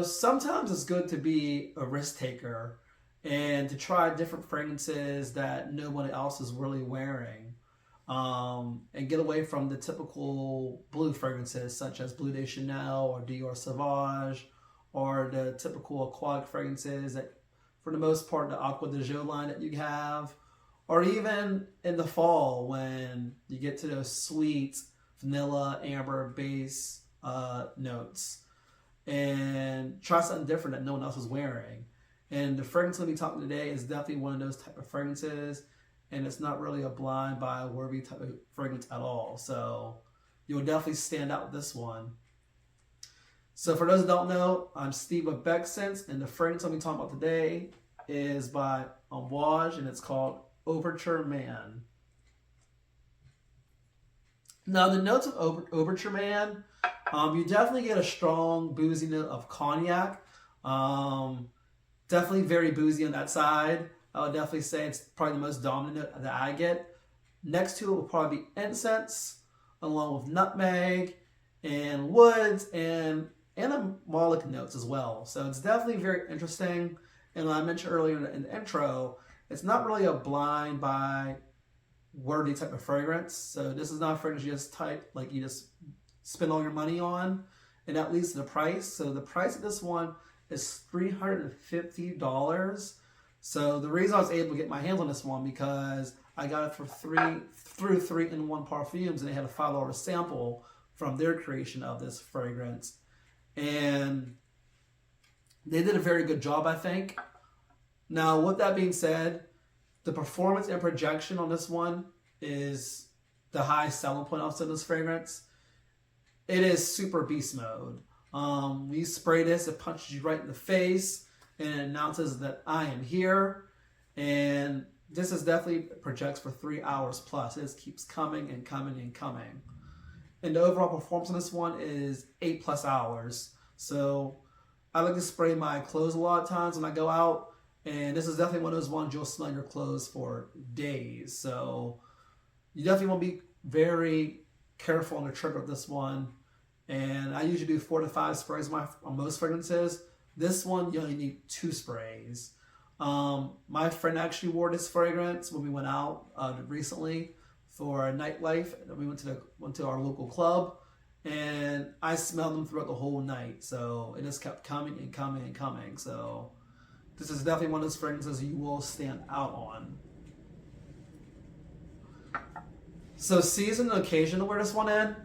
Sometimes it's good to be a risk taker and to try different fragrances that no one else is really wearing, and get away from the typical blue fragrances such as Bleu de Chanel or Dior Sauvage or the typical aquatic fragrances that, for the most part, the Aqua de Joe line that you have, or even in the fall when you get to those sweet vanilla, amber, base notes and try something different that no one else is wearing. And the fragrance I'm going to be talking today is definitely one of those type of fragrances, and it's not really a blind buy worthy type of fragrance at all. So you'll definitely stand out with this one. So for those who don't know, I'm Steve of Bexsense, and the fragrance I'm going to be talking about today is by Amoauge, and it's called Overture Man. Now the notes of Overture Man, you definitely get a strong boozy note of cognac. Definitely very boozy on that side. I would definitely say it's probably the most dominant note that I get. Next to it will probably be incense, along with nutmeg and woods and animalic notes as well. So it's definitely very interesting. And like I mentioned earlier in the intro, it's not really a blind buy worthy type of fragrance. So this is not a fragrance you just spend all your money on, and that leads to the price. So the price of this one is $350. So the reason I was able to get my hands on this one because I got it for through 3-in-1 Parfums, and they had a $5 sample from their creation of this fragrance, and they did a very good job, I think. Now, with that being said, the performance and projection on this one is the highest selling point of this fragrance. It is super beast mode. When you spray this, it punches you right in the face and it announces that I am here. And this is definitely projects for 3 hours plus. It just keeps coming and coming and coming. And the overall performance on this one is 8+ hours. So I like to spray my clothes a lot of times when I go out. And this is definitely one of those ones you'll smell your clothes for days. So you definitely want to be very careful on the trigger of this one. And I usually do 4 to 5 sprays on most fragrances. This one, you only need 2 sprays. My friend actually wore this fragrance when we went out recently for a nightlife. We went to our local club, and I smelled them throughout the whole night. So it just kept coming and coming and coming. So this is definitely one of those fragrances you will stand out on. So season and occasion to wear this one in.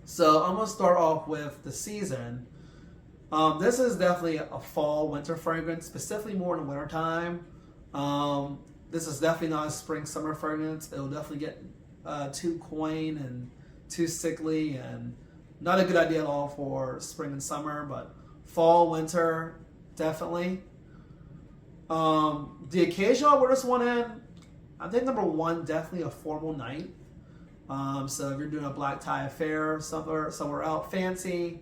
So I'm going to start off with the season. This is definitely a fall winter fragrance, specifically more in the winter time. This is definitely not a spring summer fragrance. It'll definitely get too cloying and too sickly, and not a good idea at all for spring and summer, but fall, winter, definitely. The occasion I'll wear this one in, I think number one, definitely a formal night. So if you're doing a black tie affair somewhere out fancy,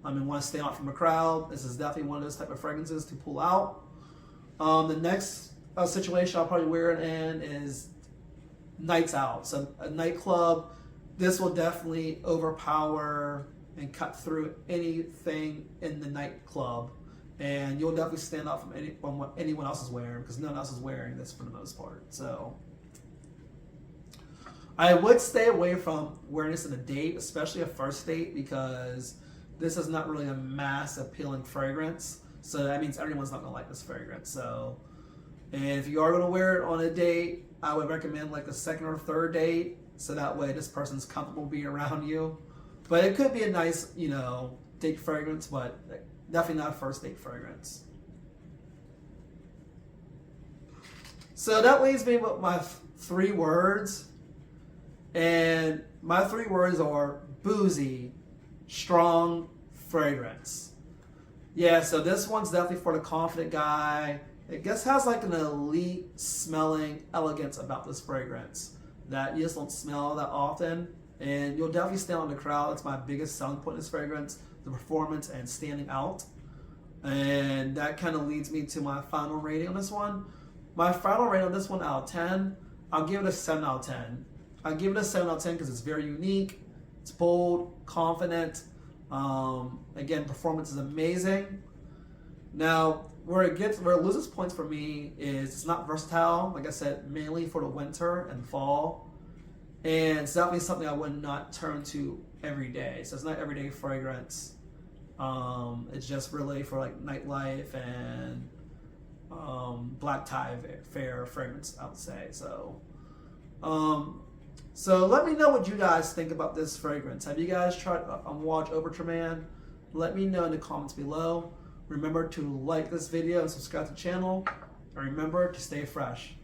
and want to stay out from a crowd, this is definitely one of those type of fragrances to pull out. The next situation I'll probably wear it in is nights out. So a nightclub, this will definitely overpower and cut through anything in the nightclub, and you'll definitely stand out from what anyone else is wearing, because no one else is wearing this for the most part. So I would stay away from wearing this in a date, especially a first date, because this is not really a mass appealing fragrance. So that means everyone's not going to like this fragrance. So, and if you are going to wear it on a date, I would recommend like the second or third date, so that way this person's comfortable being around you. But it could be a nice, date fragrance, but definitely not a first date fragrance. So that leaves me with my 3 words. And my 3 words are boozy, strong fragrance. Yeah, so this one's definitely for the confident guy. It just has like an elite smelling elegance about this fragrance that you just don't smell that often. And you'll definitely stand on the crowd. That's my biggest selling point in this fragrance, the performance and standing out. And that kind of leads me to my final rating on this one. My final rating on this one out of 10, I'll give it a 7 out of 10. I give it a 7 out of 10 because it's very unique, it's bold, confident, Again, performance is amazing. Now, where it loses points for me is it's not versatile. Like I said, mainly for the winter and fall. And it's definitely something I would not turn to every day. So it's not everyday fragrance. It's just really for like nightlife and black tie fair fragrance, I would say. So, so let me know what you guys think about this fragrance. Have you guys tried Amoauge Overture Man? Let me know in the comments below. Remember to like this video and subscribe to the channel. And remember to stay fresh.